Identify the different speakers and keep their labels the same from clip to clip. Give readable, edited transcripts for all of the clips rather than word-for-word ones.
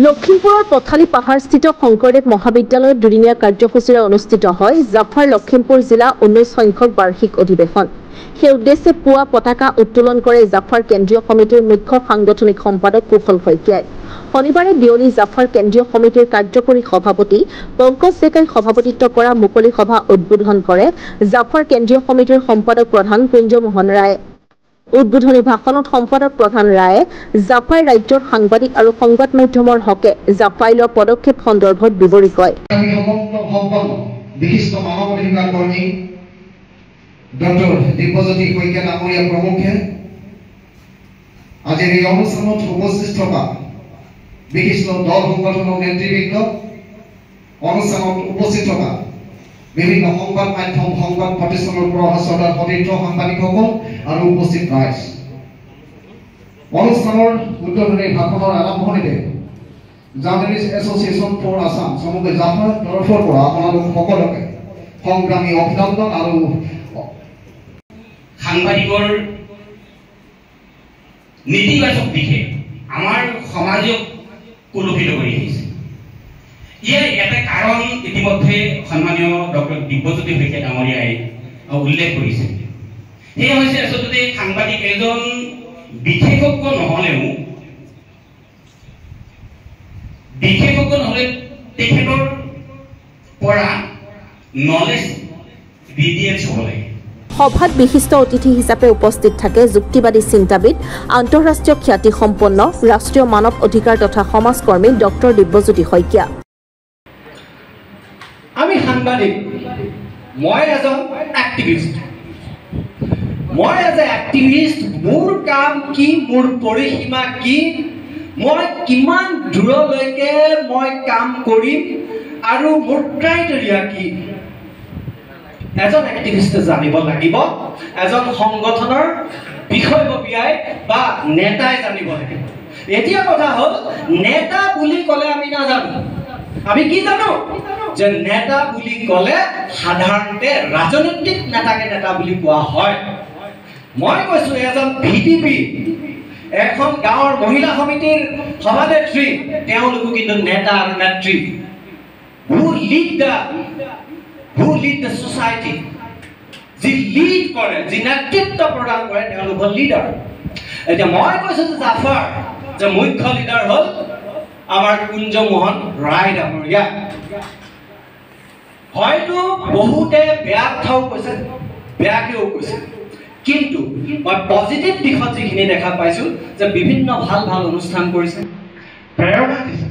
Speaker 1: লখিমপুৰৰ পথালি পাহাৰস্থিত শংকৰদেৱ মহাবিদ্যালয়ত দুদিনীয়া কাৰ্যসূচীৰে অনুষ্ঠিত হয় জাফাৰ লখিমপুৰ জিলা 19 সংখ্যক বাৰ্ষিক অধিৱেশন। সেই উদ্দেশ্যে পুৱা পতাকা উত্তোলন কৰে জাফাৰ কেন্দ্ৰীয় সমিতিৰ মুখ্য সাংগঠনিক সম্পাদক কুশল শইকীয়াই। শনিবাৰে বিয়লি জাফাৰ কেন্দ্ৰীয় সমিতিৰ কাৰ্যকৰী সভাপতি পংকজ ডেকাই সভাপতিত্ব কৰা মুকলি সভা উদ্বোধন কৰে জাফাৰ কেন্দ্ৰীয় সমিতিৰ সম্পাদক প্ৰধান কুঞ্জমোহন ৰায়ে। উদ্বোধনী ভাষণত সম্পাদক প্ৰধান ৰায়ে জাফাই ৰাজ্যৰ সাংবাদিক আৰু সংবাদ মাধ্যমৰ হকে জাফাই লোৱা পদক্ষেপ সন্দৰ্ভত বিৱৰি কয়।
Speaker 2: বিশিষ্ট মানৱ অধিকাৰ কৰ্মী ডক্টৰ দিব্যজ্যোতি শইকীয়া ডাঙৰীয়া প্ৰমুখে আজিৰ এই অনুষ্ঠানত উপস্থিত থকা বিশিষ্ট দল সংগঠনৰ নেতৃবৃন্দ, অনুষ্ঠানত উপস্থিত থকা বিভিন্ন সংবাদ মাধ্যম সংবাদ প্ৰতিষ্ঠানৰ পৰা অহা শ্ৰদ্ধাৰ সতীৰ্থ সাংবাদিকসকল আৰু উপস্থিত ৰাইজ, অনুষ্ঠানৰ উদ্বোধনী ভাষণৰ আৰম্ভণিতে জাৰ্নেলিষ্ট এছ'চিয়েশ্যন ফৰ আছাম সমগ্ৰ জাফাৰ তৰফৰ পৰা আপোনালোক সকলোকে সংগ্ৰামী অভিনন্দন আৰু
Speaker 3: সাংবাদিকৰ নীতিবাচক দিশে আমাৰ সমাজক কলুষিত কৰি আহিছে। ইয়াৰ এটা কাৰণ ইতিমধ্যে সন্মানীয় ডক্টৰ দিব্যজ্যোতি শইকীয়া ডাঙৰীয়াই উল্লেখ কৰিছে। সেয়া হৈছে আচলতে সাংবাদিক এজন বিশেষজ্ঞ নহ'লেও তেখেতৰ পৰা নলেজ বিডিএছ হ'ব লাগে।
Speaker 1: সভাত বিশিষ্ট অতিথি হিচাপে উপস্থিত থাকে যুক্তিবাদী চিন্তাবিদ, আন্তঃৰাষ্ট্ৰীয় খ্যাতিসম্পন্ন ৰাষ্ট্ৰীয় মানৱ অধিকাৰ তথা সমাজকৰ্মী ডক্টৰ দিব্যজ্যোতি শইকীয়া।
Speaker 4: আমি সাংবাদিক, মই এজন এক্টিভিষ্ট। মোৰ কাম কি, মোৰ পৰিসীমা কি, মই কিমান দূৰলৈকে মই কাম কৰিম আৰু মোৰ ক্ৰাইটেৰিয়া কি, এজন এক্টিভিষ্টে জানিব লাগিব। এজন সংগঠনৰ বিষয়ববীয়াই বা নেতাই জানিব লাগিব। এতিয়া কথা হ'ল, নেতা বুলি ক'লে আমি নাজানো। আমি কি জানো যে নেতা বুলি ক'লে সাধাৰণতে ৰাজনৈতিক নেতাকে নেতা বুলি কোৱা হয়। মই কৈছো এজন ভিডিপি, এখন গাঁৱৰ মহিলা সমিতিৰ সভানেত্ৰী, তেওঁলোকো কিন্তু নেতা আৰু নেত্ৰী। who lead the society, যি লিড কৰে, যি নেতৃত্ব প্ৰদান কৰে, তেওঁলোক হ'ল লিডাৰ। এতিয়া মই কৈছো যে জাফাৰ যে মুখ্য লিডাৰ হ'ল আমাৰ কুঞ্জমোহন ৰায় ডাঙৰীয়া। হয়তো বহুতে বেয়া কথাও কৈছে, বেয়াকেও কৈছে, কিন্তু মই পজিটিভ দিশত যিখিনি দেখা পাইছো যে বিভিন্ন ভাল ভাল অনুষ্ঠান কৰিছে, প্ৰেৰণা দিছে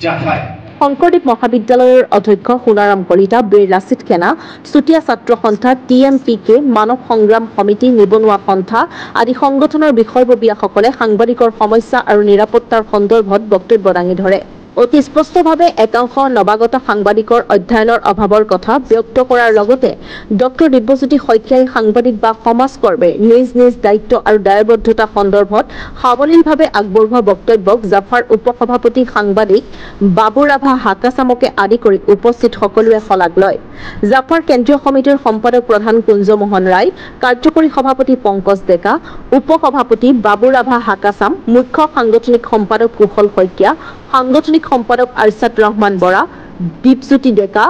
Speaker 4: জাফাই।
Speaker 1: শংকৰদেৱ মহাবিদ্যালয়ৰ অধ্যক্ষ সোণাৰাম কলিতা, বীৰ লাচিত সেনা, চুতীয়া ছাত্ৰ সন্থা, TMPK, মানৱ সংগ্ৰাম সমিতি, নিবনুৱা সন্থা আদি সংগঠনৰ বিষয়ববীয়াসকলে সাংবাদিকৰ সমস্যা আৰু নিৰাপত্তাৰ সন্দৰ্ভত বক্তব্য দাঙি ধৰে। অতি স্পষ্টভাৱে একাংশ নৱাগত সাংবাদিকৰ অধ্যয়নৰ অভাৱৰ কথা ব্যক্ত কৰাৰ লগতে ডক্টৰ দিব্যজ্যোতি শইকীয়াই সাংবাদিক বা সমাজকৰ্মীৰ নিজ নিজ দায়িত্ব আৰু দায়বদ্ধতা সন্দৰ্ভত সাৱলীলভাৱে আগবঢ়োৱা বক্তব্যক জাফাৰ উপসভাপতি সাংবাদিক বাবু ৰাভা হাকাচামকে আদি কৰি উপস্থিত সকলোৱে শলাগ লয়। জাফাৰ কেন্দ্ৰীয় সমিতিৰ সম্পাদক প্ৰধান কুঞ্জমোহন ৰায়, কাৰ্যকৰী সভাপতি পংকজ ডেকা, উপসভাপতি বাবু ৰাভা হাকাচাম, মুখ্য সাংগঠনিক সম্পাদক কুশল শইকীয়া, সাংগঠনিক সম্পাদক আৰছাদ ৰহমান বৰা, দীপজ্যোতি ডেকা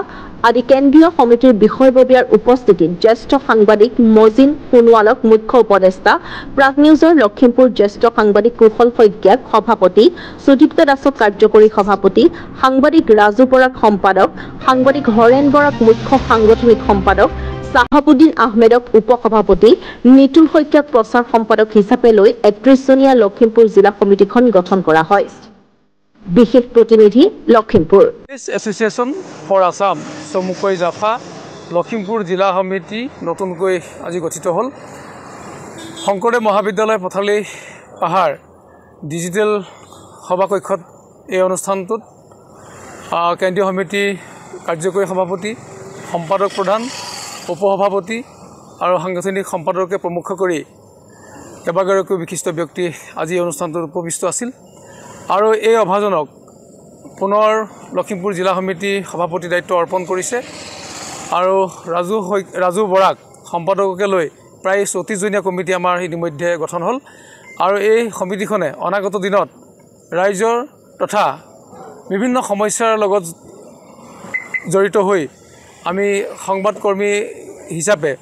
Speaker 1: আদি কেন্দ্ৰীয় সমিতিৰ বিষয়ববীয়াৰ উপস্থিতিত জ্যেষ্ঠ সাংবাদিক মজিন সোণোৱালক মুখ্য উপদেষ্টা, প্ৰাগ নিউজৰ লখিমপুৰ জ্যেষ্ঠ সাংবাদিক কুশল শইকীয়াক সভাপতি, সুদীপ্ত দাসক কাৰ্যকৰী সভাপতি, সাংবাদিক ৰাজু বৰাক সম্পাদক, সাংবাদিক হৰেণ বৰাক মুখ্য সাংগঠনিক সম্পাদক, চাহাবুদ্দিন আহমেদক উপসভাপতি, নিতুল শইকীয়াক প্ৰচাৰ সম্পাদক হিচাপে লৈ 31জনীয়া লখিমপুৰ জিলা সমিতিখন গঠন কৰা হয়। বিশেষ প্ৰতিনিধি লখিমপুৰ।
Speaker 5: এছ'চিয়েশ্যন ফৰ আছাম চমুকৈ জাফা লখিমপুৰ জিলা সমিতি নতুনকৈ আজি গঠিত হ'ল। শংকৰদেৱ মহাবিদ্যালয় পথালি পাহাৰ ডিজিটেল সভাকক্ষত এই অনুষ্ঠানটোত কেন্দ্ৰীয় সমিতি কাৰ্যকৰী সভাপতি, সম্পাদক প্ৰধান, উপসভাপতি আৰু সাংগঠনিক সম্পাদকে প্ৰমুখ কৰি কেইবাগৰাকীও বিশিষ্ট ব্যক্তি আজি অনুষ্ঠানটোত উপবিষ্ট আছিল। আৰু এই অভাজনক পুনৰ লখিমপুৰ জিলা সমিতি সভাপতি দায়িত্ব অৰ্পণ কৰিছে আৰু ৰাজু বৰাক সম্পাদককে লৈ প্ৰায় 34জনীয়া কমিটি আমাৰ ইতিমধ্যে গঠন হ'ল আৰু এই সমিতিখনে অনাগত দিনত ৰাইজৰ তথা বিভিন্ন সমস্যাৰ লগত জড়িত হৈ আমি সংবাদকৰ্মী হিচাপে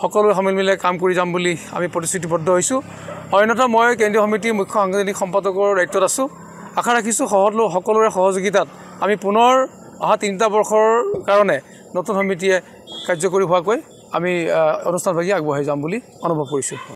Speaker 5: সকলোৰে সমিল কাম কৰি যাম বুলি আমি প্ৰতিশ্ৰুতিবদ্ধ হৈছোঁ অন্যথা মই কেন্দ্ৰীয় সমিতিৰ মুখ্য সাংগঠনিক সম্পাদকৰ দায়িত্বত আছোঁ আশা ৰাখিছোঁ সকলোৰে সহযোগিতাত আমি পুনৰ অহা 3টা বৰ্ষৰ কাৰণে নতুন সমিতিয়ে কাৰ্যকৰী হোৱাকৈ আমি অনুষ্ঠানভাগী আগবঢ়াই যাম বুলি অনুভৱ কৰিছোঁ